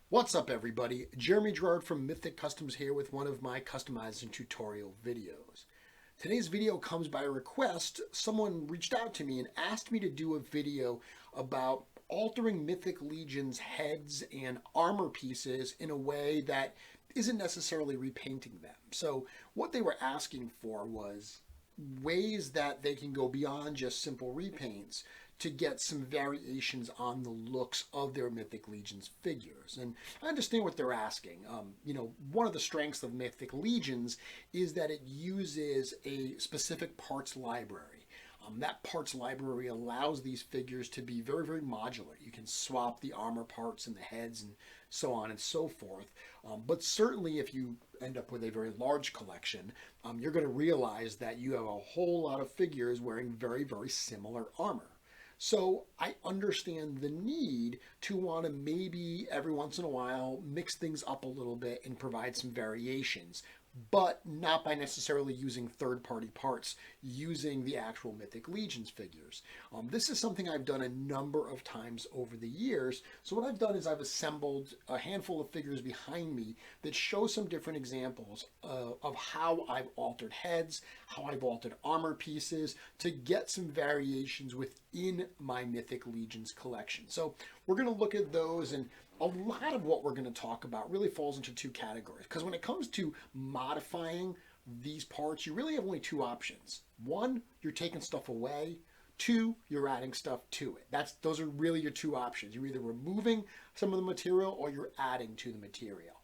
What's up, everybody? Jeremy Gerard from Mythic Customs here with one of my customizing tutorial videos. Today's video comes by request. Someone reached out to me and asked me to do a video about altering Mythic Legions heads and armor pieces in a way that isn't necessarily repainting them. So what they were asking for was ways that they can go beyond just simple repaints to get some variations on the looks of their Mythic Legions figures. And I understand what they're asking. One of the strengths of Mythic Legions is that it uses a specific parts library. That parts library allows these figures to be very, very modular. You can swap the armor parts and the heads and so on and so forth. But certainly if you end up with a very large collection, you're going to realize that you have a whole lot of figures wearing very, very similar armor. So I understand the need to want to maybe every once in a while mix things up a little bit and provide some variations, but not by necessarily using third-party parts, using the actual Mythic Legions figures. This is something I've done a number of times over the years. So what I've done is I've assembled a handful of figures behind me that show some different examples of how I've altered heads, how I've altered armor pieces to get some variations within my Mythic Legions collection. So we're going to look at those, and a lot of what we're going to talk about really falls into two categories, because when it comes to modifying these parts, you really have only two options. One, you're taking stuff away. Two, you're adding stuff to it. Those are really your two options. You're either removing some of the material or you're adding to the material.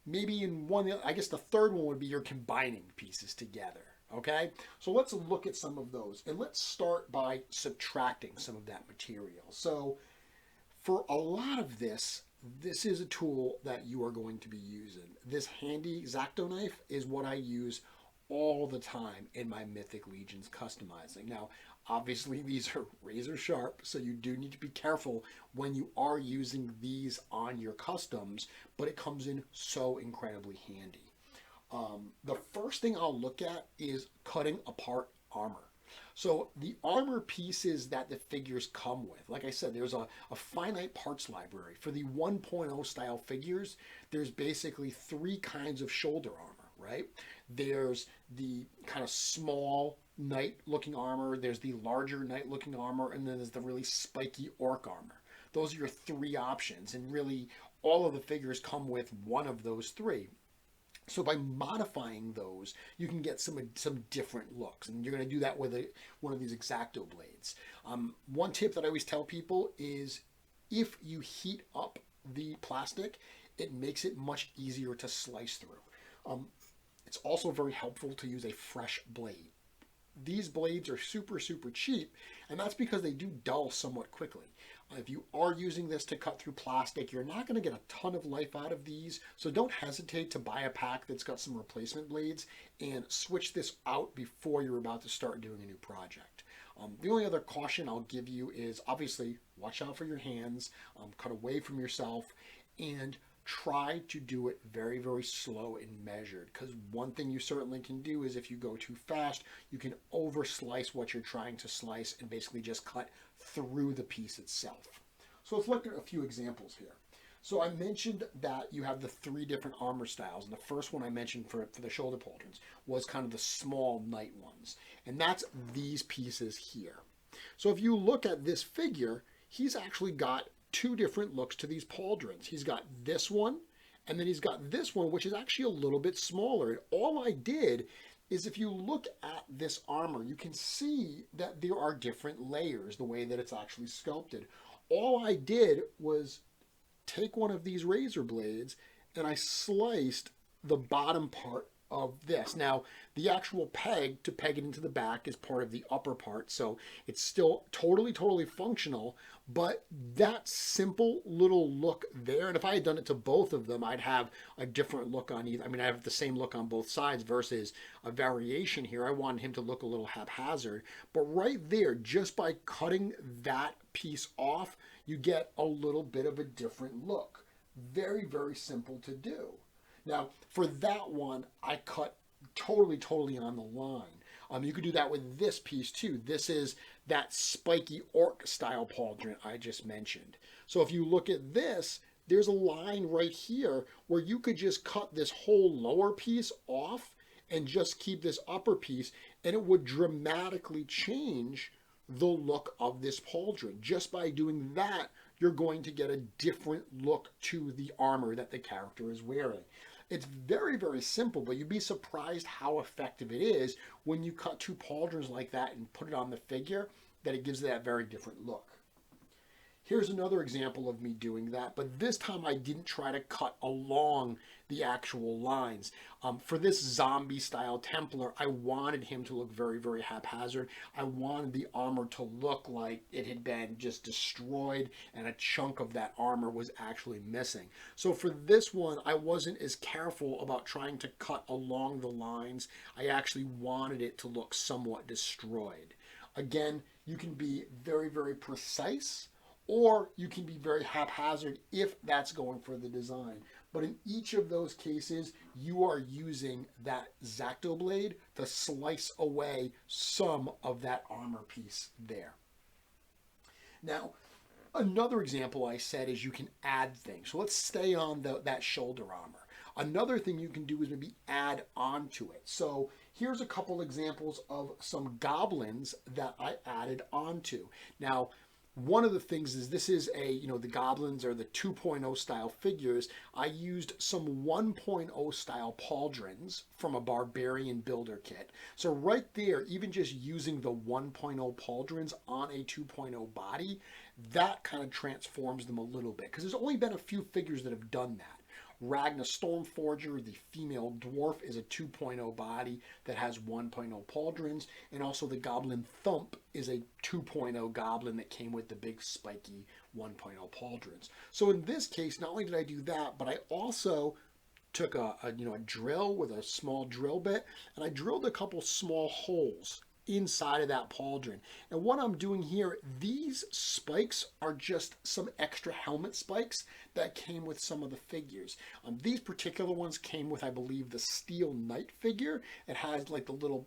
Maybe in one, I guess the third one would be you're combining pieces together. Okay, so let's look at some of those, and let's start by subtracting some of that material. So for a lot of this is a tool that you are going to be using. This handy X-Acto knife is what I use all the time in my Mythic Legions customizing. Now, obviously these are razor sharp, so you do need to be careful when you are using these on your customs, but it comes in so incredibly handy. The first thing I'll look at is cutting apart armor. So the armor pieces that the figures come with, like I said, there's a finite parts library. For the 1.0 style figures, there's basically three kinds of shoulder armor, right? There's the kind of small knight looking armor, there's the larger knight looking armor, and then there's the really spiky orc armor. Those are your three options, and really all of the figures come with one of those three. So by modifying those, you can get some different looks, and you're going to do that with one of these X-Acto blades. One tip that I always tell people is if you heat up the plastic, it makes it much easier to slice through. It's also very helpful to use a fresh blade. These blades are super, super cheap, and that's because they do dull somewhat quickly. If you are using this to cut through plastic, you're not going to get a ton of life out of these, so don't hesitate to buy a pack that's got some replacement blades and switch this out before you're about to start doing a new project. The only other caution I'll give you is obviously watch out for your hands, cut away from yourself, and try to do it very, very slow and measured, because one thing you certainly can do is if you go too fast, you can over slice what you're trying to slice and basically just cut through the piece itself. So let's look at a few examples here. So I mentioned that you have the three different armor styles, and the first one I mentioned for the shoulder pauldrons was kind of the small knight ones, and that's these pieces here. So if you look at this figure, he's actually got two different looks to these pauldrons. He's got this one, and then he's got this one, which is actually a little bit smaller. And all I did is if you look at this armor, you can see that there are different layers, the way that it's actually sculpted. All I did was take one of these razor blades and I sliced the bottom part of this. Now, the actual peg to peg it into the back is part of the upper part, so it's still totally functional, but that simple little look there, and if I had done it to both of them, I'd have a different look on either. I mean, I have the same look on both sides versus a variation here. I wanted him to look a little haphazard, but right there, just by cutting that piece off, you get a little bit of a different look. Very, very simple to do. Now, for that one, I cut totally on the line. You could do that with this piece too. This is that spiky orc style pauldron I just mentioned. So if you look at this, there's a line right here where you could just cut this whole lower piece off and just keep this upper piece, and it would dramatically change the look of this pauldron. Just by doing that, you're going to get a different look to the armor that the character is wearing. It's very, very simple, but you'd be surprised how effective it is when you cut two pauldrons like that and put it on the figure, that it gives that very different look. Here's another example of me doing that, but this time I didn't try to cut along the actual lines. For this zombie style Templar, I wanted him to look very, very haphazard. I wanted the armor to look like it had been just destroyed and a chunk of that armor was actually missing. So for this one, I wasn't as careful about trying to cut along the lines. I actually wanted it to look somewhat destroyed. Again, you can be very, very precise, or you can be very haphazard if that's going for the design. But in each of those cases, you are using that X-Acto blade to slice away some of that armor piece there. Now, another example I said is you can add things. So let's stay on that shoulder armor. Another thing you can do is maybe add onto it. So here's a couple examples of some goblins that I added onto. Now, one of the things is this is the goblins are the 2.0 style figures. I used some 1.0 style pauldrons from a barbarian builder kit. So right there, even just using the 1.0 pauldrons on a 2.0 body, that kind of transforms them a little bit, because there's only been a few figures that have done that. Ragna Stormforger, the female dwarf, is a 2.0 body that has 1.0 pauldrons, and also the Goblin Thump is a 2.0 goblin that came with the big spiky 1.0 pauldrons. So in this case, not only did I do that, but I also took a drill with a small drill bit, and I drilled a couple small holes inside of that pauldron. And what I'm doing here, these spikes are just some extra helmet spikes that came with some of the figures. These particular ones came with, I believe, the Steel Knight figure. It has like the little,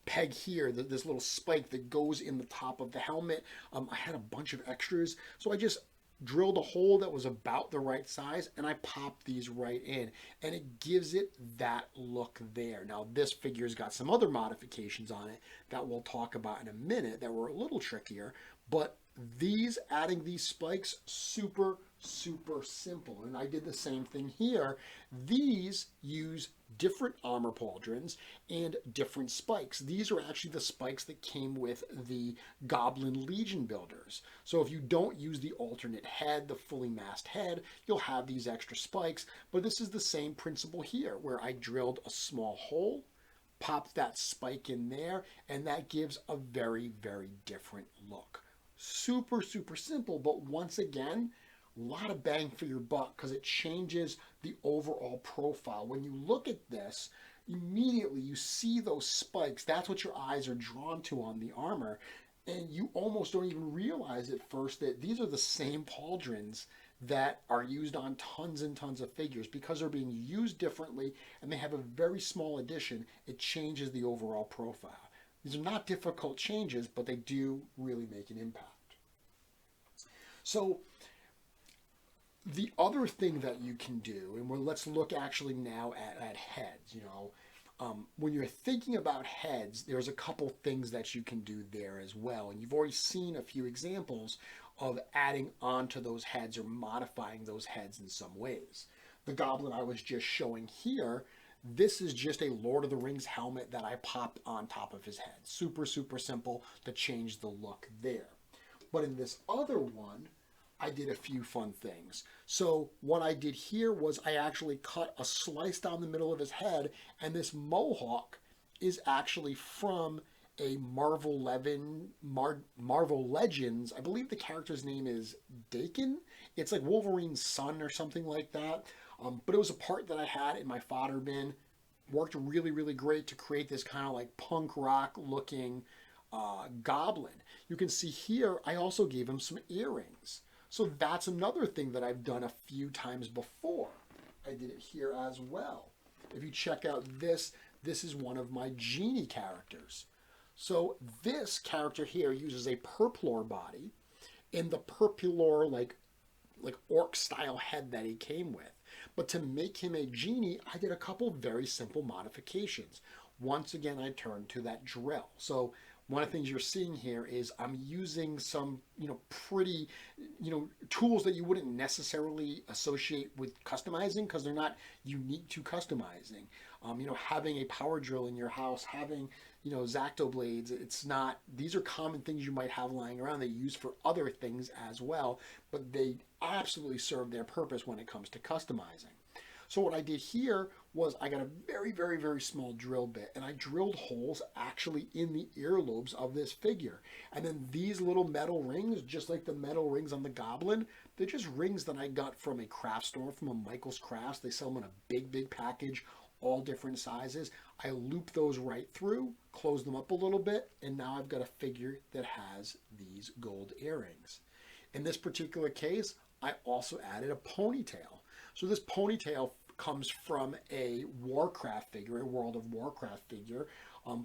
peg here, this little spike that goes in the top of the helmet. I had a bunch of extras, so I just drilled a hole that was about the right size, and I popped these right in, and it gives it that look there. Now this figure's got some other modifications on it that we'll talk about in a minute that were a little trickier, but adding these spikes, super simple. And I did the same thing here. These use different armor pauldrons and different spikes. These are actually the spikes that came with the Goblin Legion builders. So if you don't use the alternate head, the fully masked head, you'll have these extra spikes. But this is the same principle here, where I drilled a small hole, popped that spike in there, and that gives a very, very different look. Super simple, but once again, a lot of bang for your buck, because it changes the overall profile. When you look at this, immediately you see those spikes. That's what your eyes are drawn to on the armor, and you almost don't even realize at first that these are the same pauldrons that are used on tons and tons of figures. Because they're being used differently and they have a very small addition, it changes the overall profile. These are not difficult changes, but they do really make an impact. So the other thing that you can do, and let's look actually now at heads. When you're thinking about heads, there's a couple things that you can do there as well. And you've already seen a few examples of adding onto those heads or modifying those heads in some ways. The goblin I was just showing here, this is just a Lord of the Rings helmet that I popped on top of his head. Super simple to change the look there. But in this other one, I did a few fun things. So what I did here was I actually cut a slice down the middle of his head, and this mohawk is actually from a Marvel Legends. I believe the character's name is Dakin. It's like Wolverine's son or something like that. But it was a part that I had in my fodder bin. Worked really great to create this kind of like punk rock looking goblin. You can see here I also gave him some earrings. So that's another thing that I've done a few times before. I did it here as well. If you check out this is one of my genie characters. So this character here uses a Purplor body, in the purpular, like orc style head that he came with. But to make him a genie, I did a couple very simple modifications. Once again, I turned to that drill. So one of the things you're seeing here is I'm using some, pretty, tools that you wouldn't necessarily associate with customizing because they're not unique to customizing. Having a power drill in your house, having, Zacto blades, it's not, these are common things you might have lying around that you use for other things as well, but they absolutely serve their purpose when it comes to customizing. So what I did here was I got a very, very, very small drill bit and I drilled holes actually in the earlobes of this figure. And then these little metal rings, just like the metal rings on the goblin, they're just rings that I got from a craft store, from a Michael's Crafts. They sell them in a big, big package, all different sizes. I loop those right through, close them up a little bit, and now I've got a figure that has these gold earrings. In this particular case, I also added a ponytail. So this ponytail comes from a Warcraft figure, a World of Warcraft figure,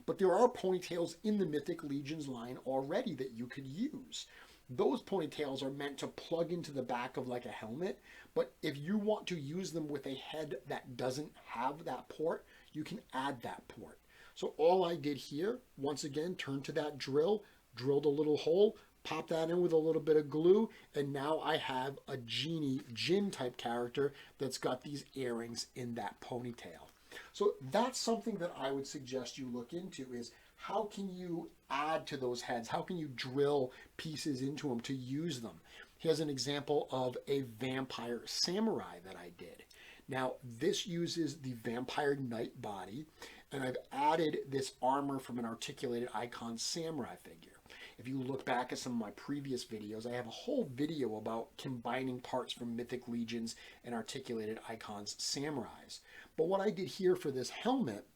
but there are ponytails in the Mythic Legions line already that you could use. Those ponytails are meant to plug into the back of like a helmet, but if you want to use them with a head that doesn't have that port, you can add that port. So all I did here, once again, turned to that drill, drilled a little hole, pop that in with a little bit of glue, and now I have a genie, Jin type character that's got these earrings in that ponytail. So that's something that I would suggest you look into is how can you add to those heads? How can you drill pieces into them to use them? Here's an example of a vampire samurai that I did. Now this uses the vampire knight body, and I've added this armor from an articulated icon samurai figure. If you look back at some of my previous videos, I have a whole video about combining parts from Mythic Legions and articulated icons samurais. But what I did here for this helmet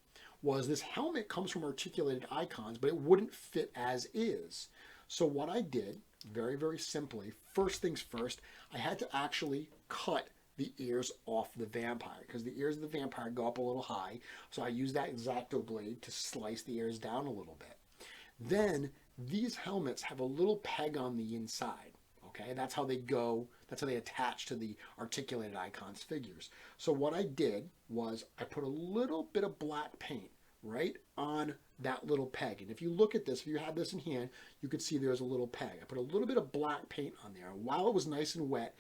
was this helmet comes from articulated icons, but it wouldn't fit as is. So what I did, very, very simply, first things first, I had to actually cut the ears off the vampire because the ears of the vampire go up a little high. So I used that X-Acto blade to slice the ears down a little bit. Then these helmets have a little peg on the inside. Okay, that's how they go. That's how they attach to the articulated icons figures. So what I did was I put a little bit of black paint right on that little peg. And if you look at this, if you had this in hand, you could see there's a little peg. I put a little bit of black paint on there. And while it was nice and wet,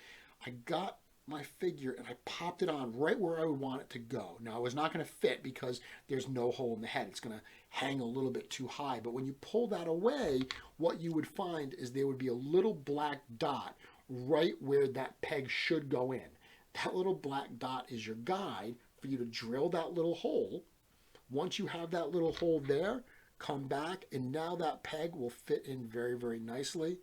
I got my figure and I popped it on right where I would want it to go. Now, it was not going to fit because there's no hole in the head. It's going to hang a little bit too high. But when you pull that away, what you would find is there would be a little black dot right where that peg should go in. That little black dot is your guide for you to drill that little hole. Once you have that little hole there, come back, and now that peg will fit in very, very nicely.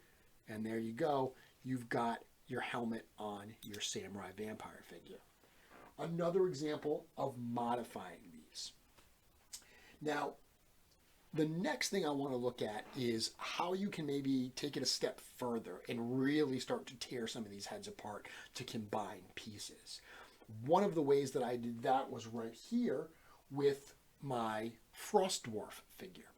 And there you go. You've got your helmet on your samurai vampire figure. Another example of modifying these. Now, the next thing I want to look at is how you can maybe take it a step further and really start to tear some of these heads apart to combine pieces. One of the ways that I did that was right here with my Frost Dwarf figure.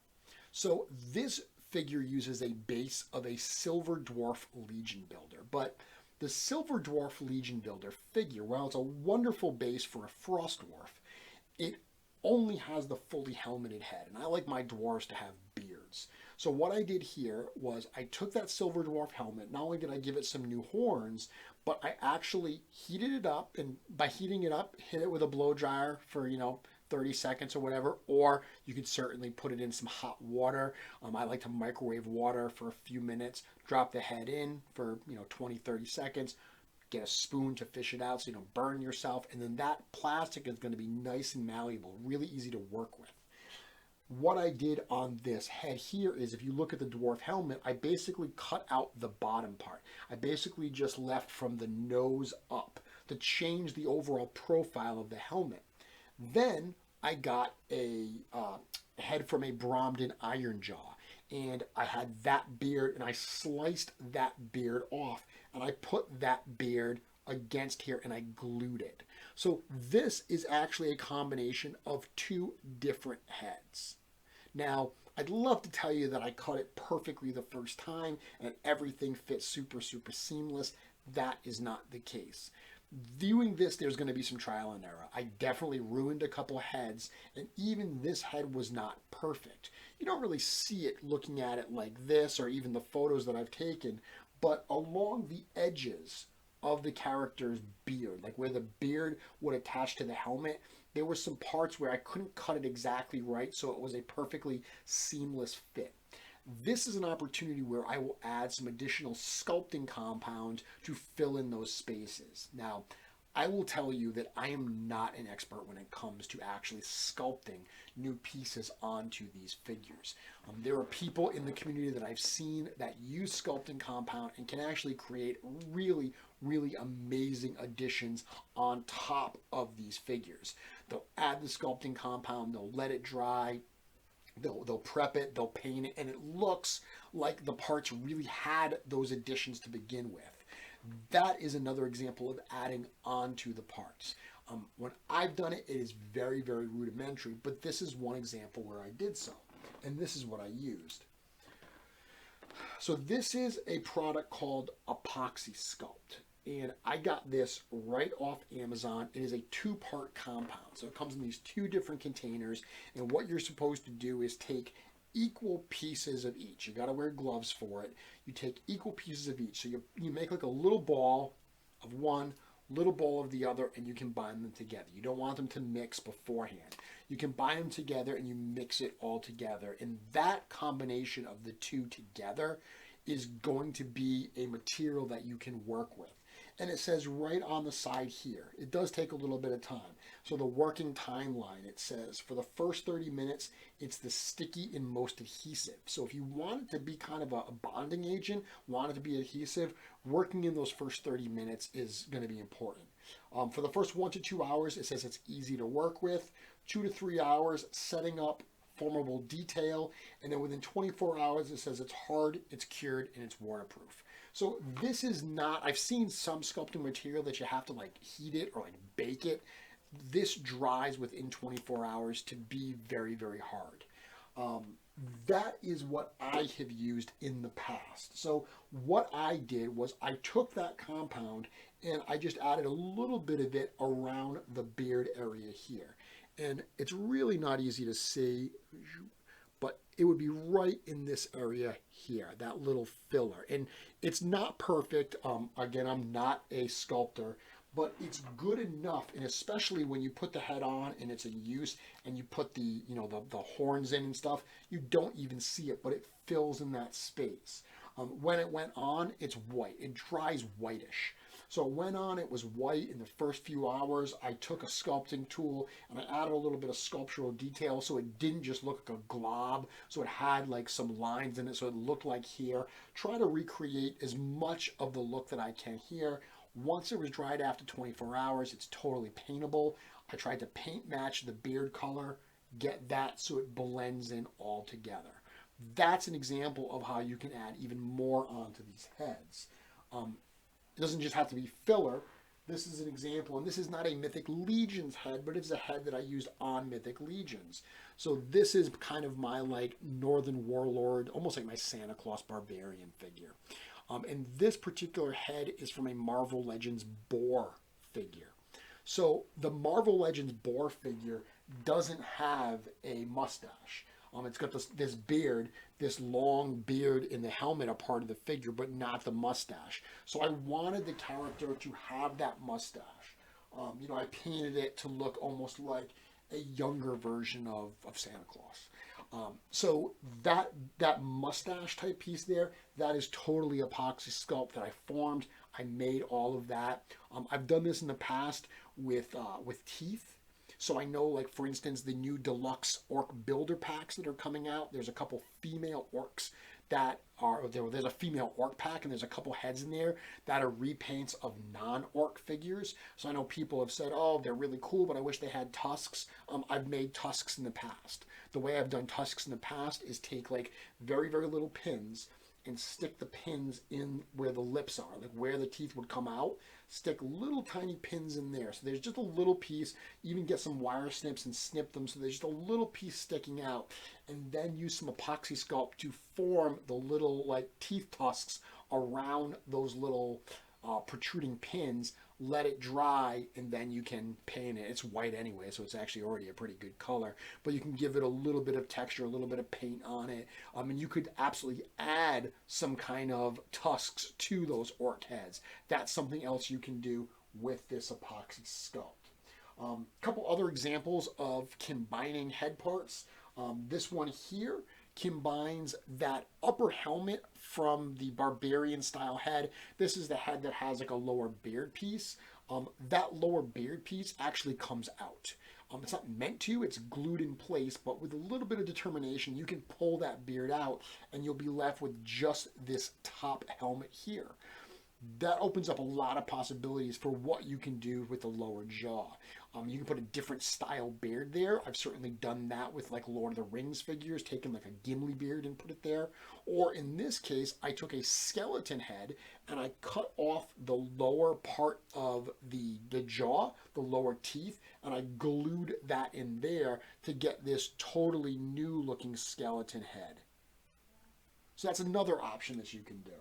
So this figure uses a base of a Silver Dwarf Legion Builder, but the Silver Dwarf Legion Builder figure, while it's a wonderful base for a Frost Dwarf, it only has the fully helmeted head, and I like my dwarves to have beards. So what I did here was I took that Silver Dwarf helmet, not only did I give it some new horns, but I actually heated it up, and by heating it up, hit it with a blow dryer for, 30 seconds or whatever, or you could certainly put it in some hot water. I like to microwave water for a few minutes, drop the head in for 20, 30 seconds, get a spoon to fish it out so you don't burn yourself, and then that plastic is going to be nice and malleable, really easy to work with. What I did on this head here is, if you look at the dwarf helmet, I basically cut out the bottom part. I basically just left from the nose up to change the overall profile of the helmet. Then I got a head from a Bromden Ironjaw, and I had that beard, and I sliced that beard off, and I put that beard against here, and I glued it. So this is actually a combination of two different heads. Now, I'd love to tell you that I cut it perfectly the first time and everything fits super, super seamless. That is not the case. Viewing this, there's going to be some trial and error. I definitely ruined a couple heads, and even this head was not perfect. You don't really see it looking at it like this, or even the photos that I've taken, but along the edges of the character's beard, like where the beard would attach to the helmet, there were some parts where I couldn't cut it exactly right, so it was a perfectly seamless fit. This is an opportunity where I will add some additional sculpting compound to fill in those spaces. Now, I will tell you that I am not an expert when it comes to actually sculpting new pieces onto these figures. There are people in the community that I've seen that use sculpting compound and can actually create really, really amazing additions on top of these figures. They'll add the sculpting compound, they'll let it dry, they'll prep it, they'll paint it, and it looks like the parts really had those additions to begin with. That is another example of adding onto the parts. When I've done it, it is very, very rudimentary, but this is one example where I did so, and this is what I used. So this is a product called Epoxy Sculpt, and I got this right off Amazon. It is a two-part compound, so it comes in these two different containers, and what you're supposed to do is take equal pieces of each. You got to wear gloves for it. You take equal pieces of each, so you make like a little ball of one, little ball of the other, and you combine them together. You don't want them to mix beforehand. You combine them together and you mix it all together, and that combination of the two together is going to be a material that you can work with. And it says right on the side here, it does take a little bit of time. So the working timeline, it says for the first 30 minutes, it's the sticky and most adhesive. So if you want it to be kind of a bonding agent, want it to be adhesive, working in those first 30 minutes is going to be important. For the first 1 to 2 hours, it says it's easy to work with. 2 to 3 hours, setting up formable detail, and then within 24 hours it says it's hard, it's cured, and it's waterproof. So this is not, I've seen some sculpting material that you have to like heat it or like bake it. This dries within 24 hours to be very, very hard. That is what I have used in the past. So what I did was I took that compound and I just added a little bit of it around the beard area here. And it's really not easy to see, but it would be right in this area here, that little filler. And it's not perfect. Again, I'm not a sculptor, but it's good enough. And especially when you put the head on and it's in use and you put the, the horns in and stuff, you don't even see it, but it fills in that space. When it went on, it's white. It dries whitish. So it went on, it was white in the first few hours. I took a sculpting tool and I added a little bit of sculptural detail so it didn't just look like a glob. So it had like some lines in it so it looked like here. Try to recreate as much of the look that I can here. Once it was dried after 24 hours, it's totally paintable. I tried to paint match the beard color, get that so it blends in all together. That's an example of how you can add even more onto these heads. It doesn't just have to be filler. This is an example, and this is not a Mythic Legions head, but it's a head that I used on Mythic Legions. So this is kind of my like Northern Warlord, almost like my Santa Claus Barbarian figure. And this particular head is from a Marvel Legends boar figure. So the Marvel Legends boar figure doesn't have a mustache. It's got this beard, this long beard in the helmet, a part of the figure, but not the mustache. So I wanted the character to have that mustache. I painted it to look almost like a younger version of Santa Claus. So that mustache type piece there, that is totally Epoxy Sculpt that I formed. I made all of that. I've done this in the past with teeth. So I know, like, for instance, the new deluxe orc builder packs that are coming out, there's a couple female orcs that are, there's a female orc pack and there's a couple heads in there that are repaints of non-orc figures. So I know people have said, oh, they're really cool, but I wish they had tusks. I've made tusks in the past. The way I've done tusks in the past is take like very, very little pins and stick the pins in where the lips are, like where the teeth would come out. Stick little tiny pins in there. So there's just a little piece. Even get some wire snips and snip them so there's just a little piece sticking out. And then use some epoxy sculpt to form the little like teeth tusks around those little protruding pins. Let it dry, and then you can paint it. It's white anyway, so it's actually already a pretty good color, but you can give it a little bit of texture, a little bit of paint on it. And you could absolutely add some kind of tusks to those orc heads. That's something else you can do with this epoxy sculpt. A couple other examples of combining head parts. This one here combines that upper helmet from the barbarian style head. This is the head that has like a lower beard piece. That lower beard piece actually comes out. It's not meant to, it's glued in place, but with a little bit of determination, you can pull that beard out and you'll be left with just this top helmet here. That opens up a lot of possibilities for what you can do with the lower jaw. You can put a different style beard there. I've certainly done that with like Lord of the Rings figures, taken like a Gimli beard and put it there. Or in this case, I took a skeleton head and I cut off the lower part of the jaw, the lower teeth, and I glued that in there to get this totally new looking skeleton head. So that's another option that you can do.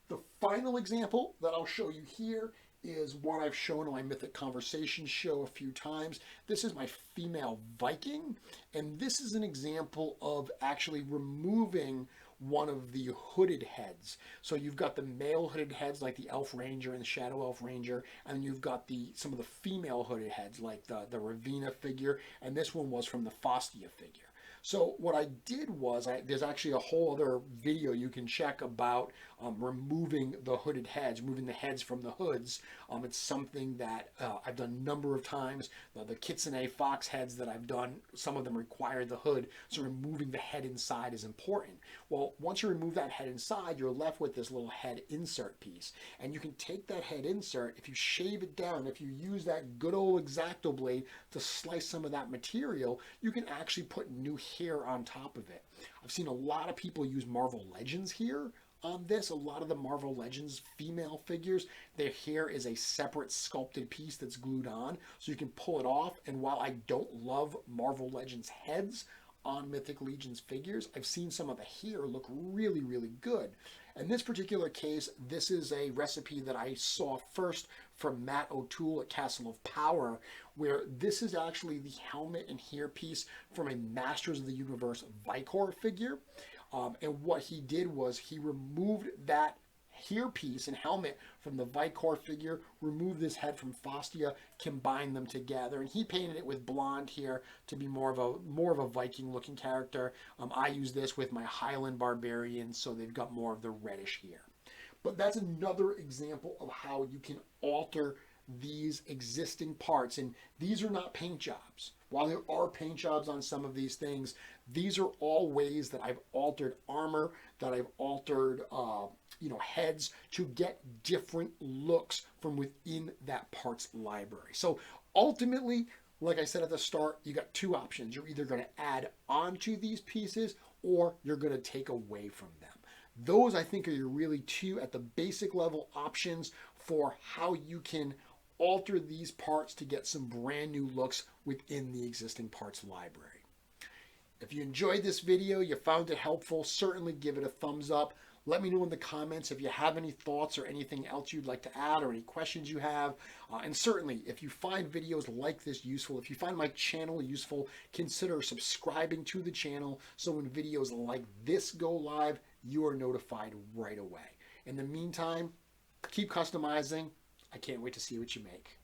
The final example that I'll show you here is one I've shown on my Mythic Conversation show a few times. This is my female Viking, and this is an example of actually removing one of the hooded heads. So you've got the male hooded heads like the Elf Ranger and the Shadow Elf Ranger, and you've got some of the female hooded heads like the Ravina figure, and this one was from the Fastia figure. So what I did was, there's actually a whole other video you can check about removing the hooded heads, removing the heads from the hoods. It's something that I've done a number of times. The Kitsune fox heads that I've done, some of them require the hood, so removing the head inside is important. Well, once you remove that head inside, you're left with this little head insert piece. And you can take that head insert, if you shave it down, if you use that good old X-Acto blade to slice some of that material, you can actually put new hair on top of it. I've seen a lot of people use Marvel Legends here on this. A lot of the Marvel Legends female figures, their hair is a separate sculpted piece that's glued on, so you can pull it off. And while I don't love Marvel Legends heads on Mythic Legions figures, I've seen some of the hair look really, really good. In this particular case, this is a recipe that I saw first from Matt O'Toole at Castle of Power, where this is actually the helmet and hair piece from a Masters of the Universe Vicor figure. And what he did was he removed that hair piece and helmet from the Vicor figure, removed this head from Fastia, combined them together, and he painted it with blonde hair to be more of a Viking looking character. I use this with my Highland Barbarians, so they've got more of the reddish hair. But that's another example of how you can alter these existing parts, and these are not paint jobs. While there are paint jobs on some of these things, these are all ways that I've altered armor, that I've altered heads to get different looks from within that parts library. So ultimately, like I said at the start, you got two options. You're either going to add onto these pieces or you're going to take away from them. Those, I think, are your really two at the basic level options for how you can alter these parts to get some brand new looks within the existing parts library. If you enjoyed this video, you found it helpful, certainly give it a thumbs up. Let me know in the comments if you have any thoughts or anything else you'd like to add or any questions you have. And certainly, if you find videos like this useful, if you find my channel useful, consider subscribing to the channel so when videos like this go live, you are notified right away. In the meantime, keep customizing. I can't wait to see what you make.